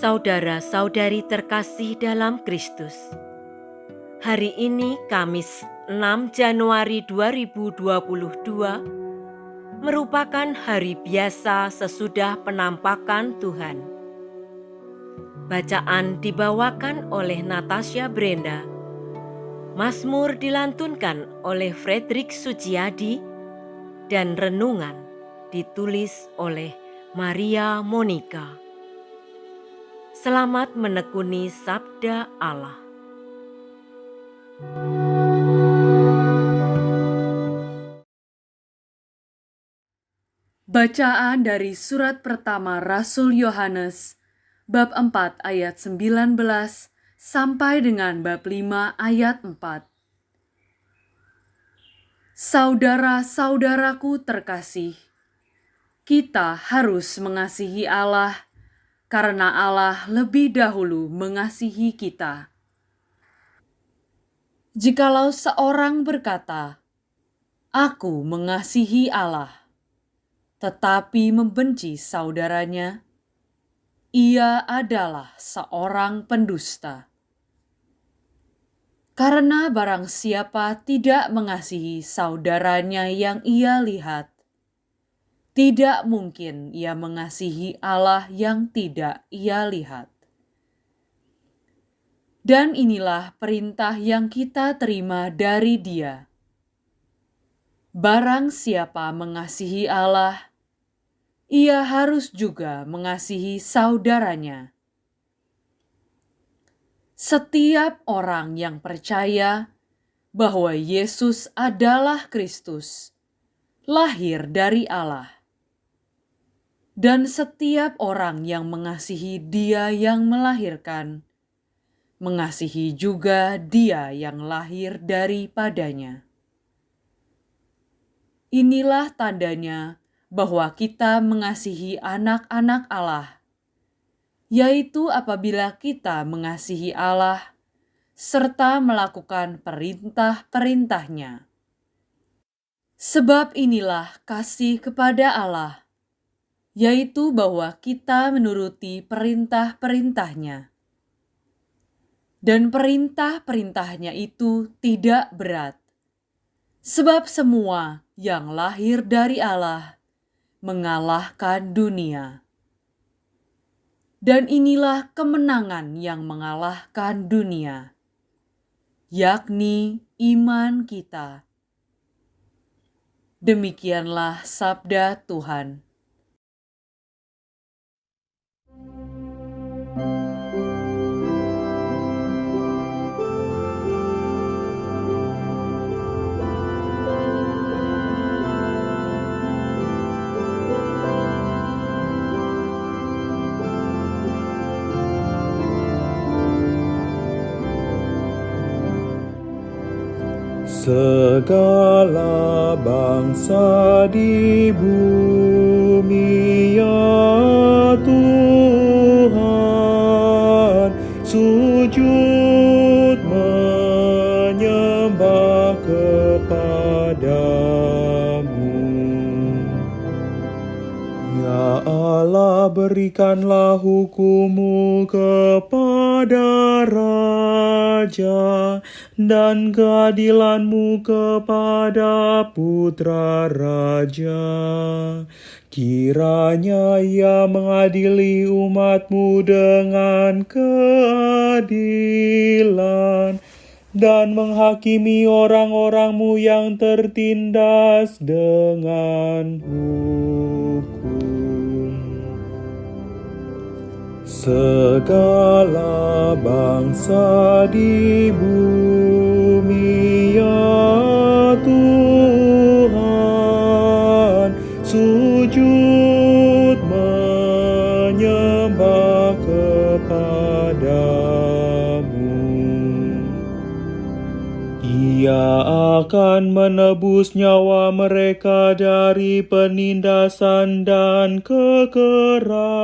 Saudara-saudari terkasih dalam Kristus, hari ini Kamis 6 Januari 2022 merupakan hari biasa sesudah penampakan Tuhan. Bacaan dibawakan oleh Natasha Brenda, Mazmur dilantunkan oleh Frederick Suciadi, dan renungan ditulis oleh Maria Monica. Selamat menekuni sabda Allah. Bacaan dari surat pertama Rasul Yohanes, bab 4 ayat 19 sampai dengan bab 5 ayat 4. Saudara-saudaraku terkasih, kita harus mengasihi Allah karena Allah lebih dahulu mengasihi kita. Jikalau seorang berkata, "Aku mengasihi Allah," tetapi membenci saudaranya, ia adalah seorang pendusta. Karena barang siapa tidak mengasihi saudaranya yang ia lihat, tidak mungkin ia mengasihi Allah yang tidak ia lihat. Dan inilah perintah yang kita terima dari Dia. Barang siapa mengasihi Allah, ia harus juga mengasihi saudaranya. Setiap orang yang percaya bahwa Yesus adalah Kristus, lahir dari Allah. Dan setiap orang yang mengasihi Dia yang melahirkan, mengasihi juga Dia yang lahir daripadanya. Inilah tandanya bahwa kita mengasihi anak-anak Allah, yaitu apabila kita mengasihi Allah serta melakukan perintah-perintahnya. Sebab inilah kasih kepada Allah, yaitu bahwa kita menuruti perintah-perintahnya. Dan perintah-perintahnya itu tidak berat, sebab semua yang lahir dari Allah mengalahkan dunia. Dan inilah kemenangan yang mengalahkan dunia, yakni iman kita. Demikianlah sabda Tuhan. Segala bangsa di bumi, ya Tuhan, sujud menyembah kepadamu. Ya Allah, berikanlah hukum-Mu kepada raja dan keadilan-Mu kepada putra raja. Kiranya ia mengadili umat-Mu dengan keadilan dan menghakimi orang-orang-Mu yang tertindas dengan hukum. Segala bangsa di bumi, ya Tuhan, sujud menyembah kepadamu. Ia akan menebus nyawa mereka dari penindasan dan kekerasan.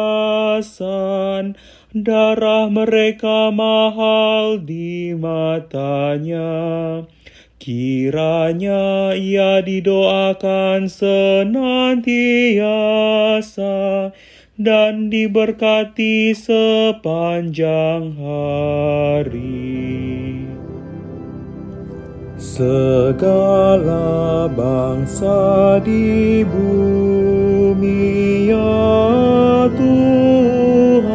Darah mereka mahal di matanya. Kiranya ia didoakan senantiasa dan diberkati sepanjang hari. Segala bangsa di bumi, ya Tuhan,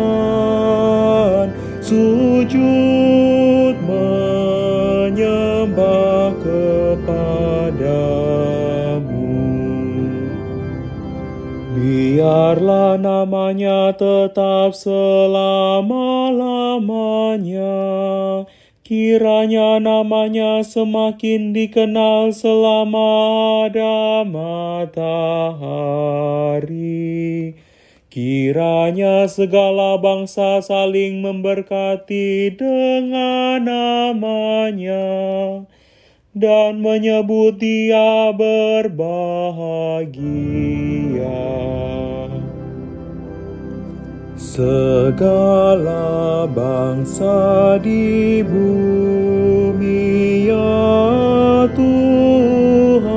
sujud menyembah kepadamu. Biarlah namanya tetap selama-lamanya. Kiranya namanya semakin dikenal selama ada matahari. Kiranya segala bangsa saling memberkati dengan namanya dan menyebut dia berbahagia. Segala bangsa di bumi, ya Tuhan,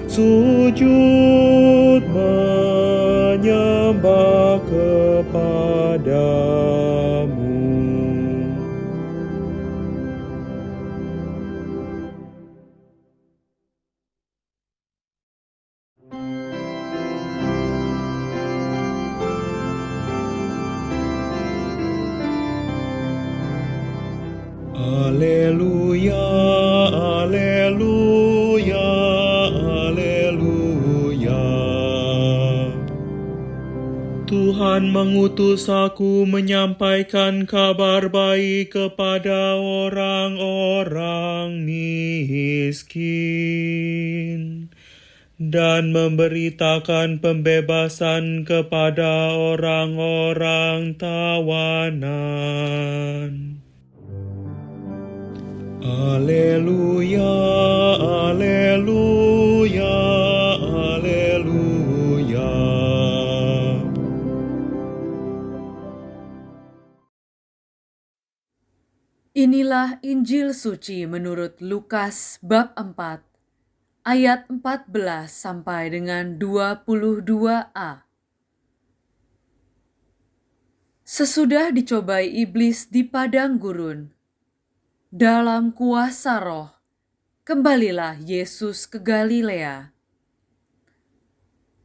sujud menyembah kepadamu. Haleluya, haleluya, haleluya. Tuhan mengutus aku menyampaikan kabar baik kepada orang-orang miskin dan memberitakan pembebasan kepada orang-orang tawanan. Haleluya, haleluya, haleluya. Inilah Injil suci menurut Lukas bab 4, ayat 14 sampai dengan 22a. Sesudah dicobai iblis di padang gurun, dalam kuasa Roh, kembalilah Yesus ke Galilea.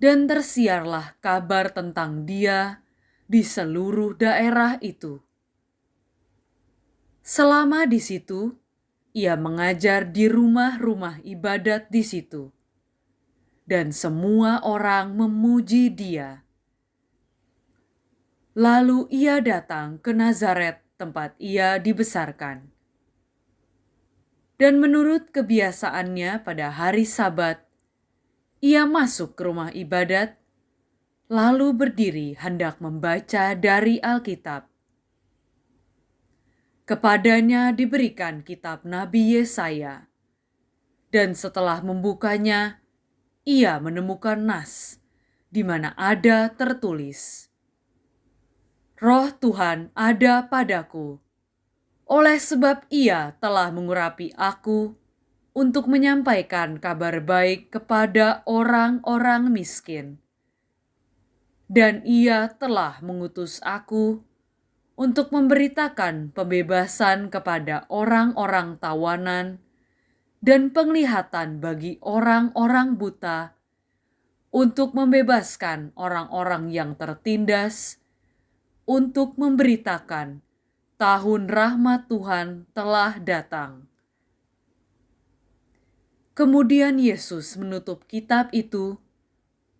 Dan tersiarlah kabar tentang Dia di seluruh daerah itu. Selama di situ, Ia mengajar di rumah-rumah ibadat di situ, dan semua orang memuji Dia. Lalu Ia datang ke Nazaret, tempat Ia dibesarkan. Dan menurut kebiasaannya pada hari Sabat, Ia masuk ke rumah ibadat, lalu berdiri hendak membaca dari Alkitab. Kepadanya diberikan kitab Nabi Yesaya, dan setelah membukanya, Ia menemukan nas, di mana ada tertulis, Roh Tuhan ada padaku, oleh sebab Ia telah mengurapi aku untuk menyampaikan kabar baik kepada orang-orang miskin. Dan Ia telah mengutus aku untuk memberitakan pembebasan kepada orang-orang tawanan dan penglihatan bagi orang-orang buta, untuk membebaskan orang-orang yang tertindas, untuk memberitakan tahun rahmat Tuhan telah datang. Kemudian Yesus menutup kitab itu,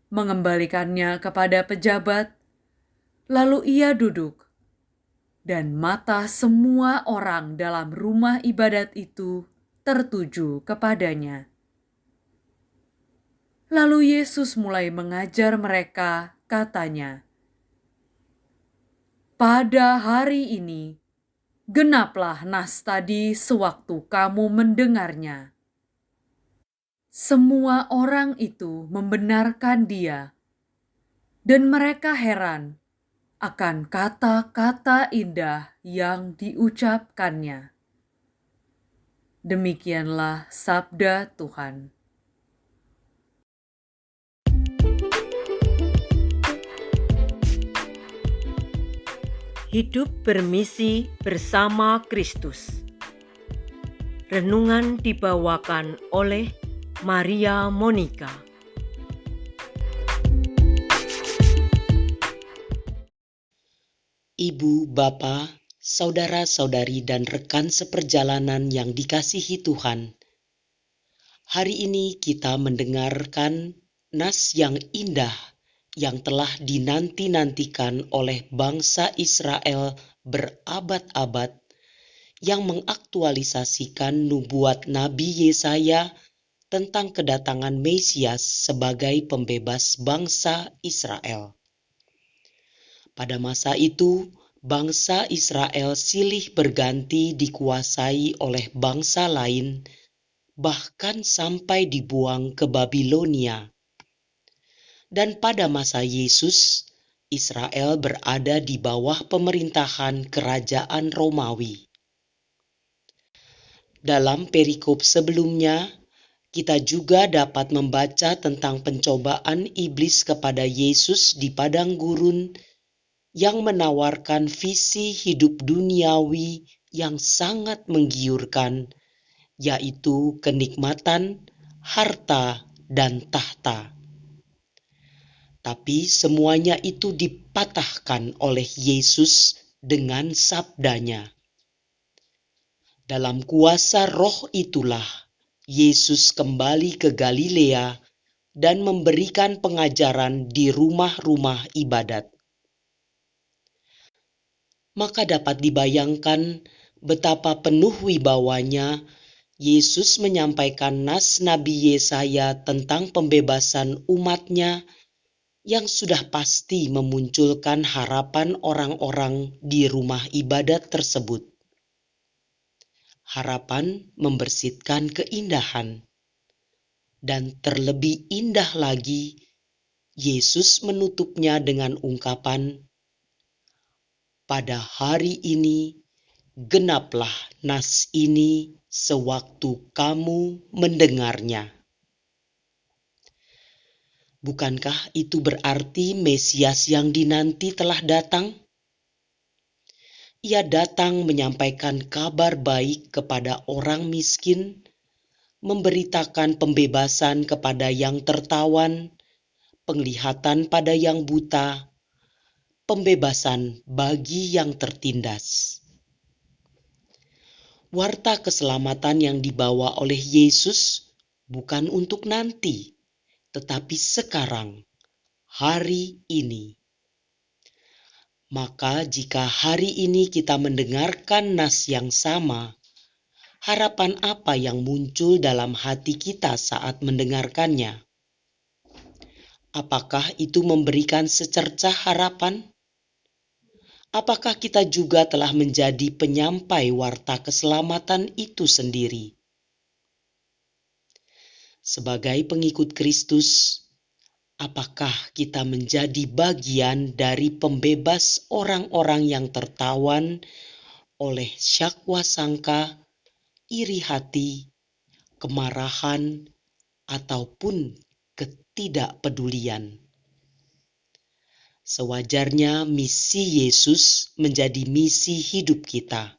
mengembalikannya kepada pejabat, lalu Ia duduk, dan mata semua orang dalam rumah ibadat itu tertuju kepadanya. Lalu Yesus mulai mengajar mereka, katanya, "Pada hari ini, genaplah nas tadi sewaktu kamu mendengarnya." Semua orang itu membenarkan Dia, dan mereka heran akan kata-kata indah yang diucapkannya. Demikianlah sabda Tuhan. Hidup bermisi bersama Kristus. Renungan dibawakan oleh Maria Monica. Ibu, Bapa, saudara-saudari, dan rekan seperjalanan yang dikasihi Tuhan. Hari ini kita mendengarkan nas yang indah yang telah dinanti-nantikan oleh bangsa Israel berabad-abad, yang mengaktualisasikan nubuat Nabi Yesaya tentang kedatangan Mesias sebagai pembebas bangsa Israel. Pada masa itu, bangsa Israel silih berganti dikuasai oleh bangsa lain, bahkan sampai dibuang ke Babilonia. Dan pada masa Yesus, Israel berada di bawah pemerintahan kerajaan Romawi. Dalam perikop sebelumnya, kita juga dapat membaca tentang pencobaan iblis kepada Yesus di padang gurun yang menawarkan visi hidup duniawi yang sangat menggiurkan, yaitu kenikmatan, harta, dan tahta. Tapi semuanya itu dipatahkan oleh Yesus dengan sabdanya. Dalam kuasa Roh itulah Yesus kembali ke Galilea dan memberikan pengajaran di rumah-rumah ibadat. Maka dapat dibayangkan betapa penuh wibawanya Yesus menyampaikan nas Nabi Yesaya tentang pembebasan umatnya yang sudah pasti memunculkan harapan orang-orang di rumah ibadat tersebut. Harapan membersihkan keindahan. Dan terlebih indah lagi, Yesus menutupnya dengan ungkapan, "Pada hari ini, genaplah nas ini sewaktu kamu mendengarnya." Bukankah itu berarti Mesias yang dinanti telah datang? Ia datang menyampaikan kabar baik kepada orang miskin, memberitakan pembebasan kepada yang tertawan, penglihatan pada yang buta, pembebasan bagi yang tertindas. Warta keselamatan yang dibawa oleh Yesus bukan untuk nanti, tetapi sekarang, hari ini. Maka jika hari ini kita mendengarkan nas yang sama, harapan apa yang muncul dalam hati kita saat mendengarkannya? Apakah itu memberikan secercah harapan? Apakah kita juga telah menjadi penyampai warta keselamatan itu sendiri? Sebagai pengikut Kristus, apakah kita menjadi bagian dari pembebas orang-orang yang tertawan oleh syakwa sangka, iri hati, kemarahan, ataupun ketidakpedulian? Sewajarnya misi Yesus menjadi misi hidup kita.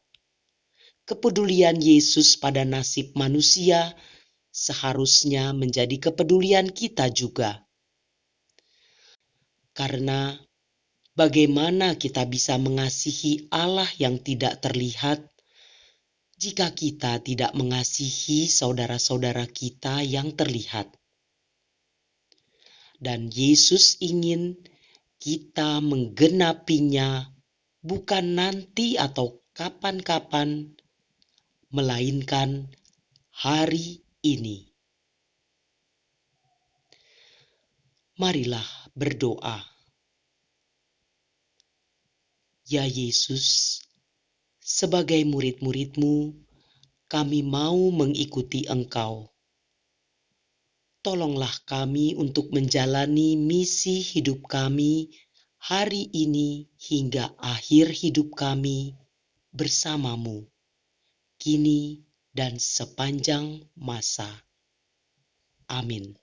Kepedulian Yesus pada nasib manusia seharusnya menjadi kepedulian kita juga. Karena bagaimana kita bisa mengasihi Allah yang tidak terlihat jika kita tidak mengasihi saudara-saudara kita yang terlihat? Dan Yesus ingin kita menggenapinya bukan nanti atau kapan-kapan, melainkan hari ini. Marilah berdoa. Ya Yesus, sebagai murid-murid-Mu, kami mau mengikuti Engkau. Tolonglah kami untuk menjalani misi hidup kami hari ini hingga akhir hidup kami bersama-Mu, kini dan sepanjang masa. Amin.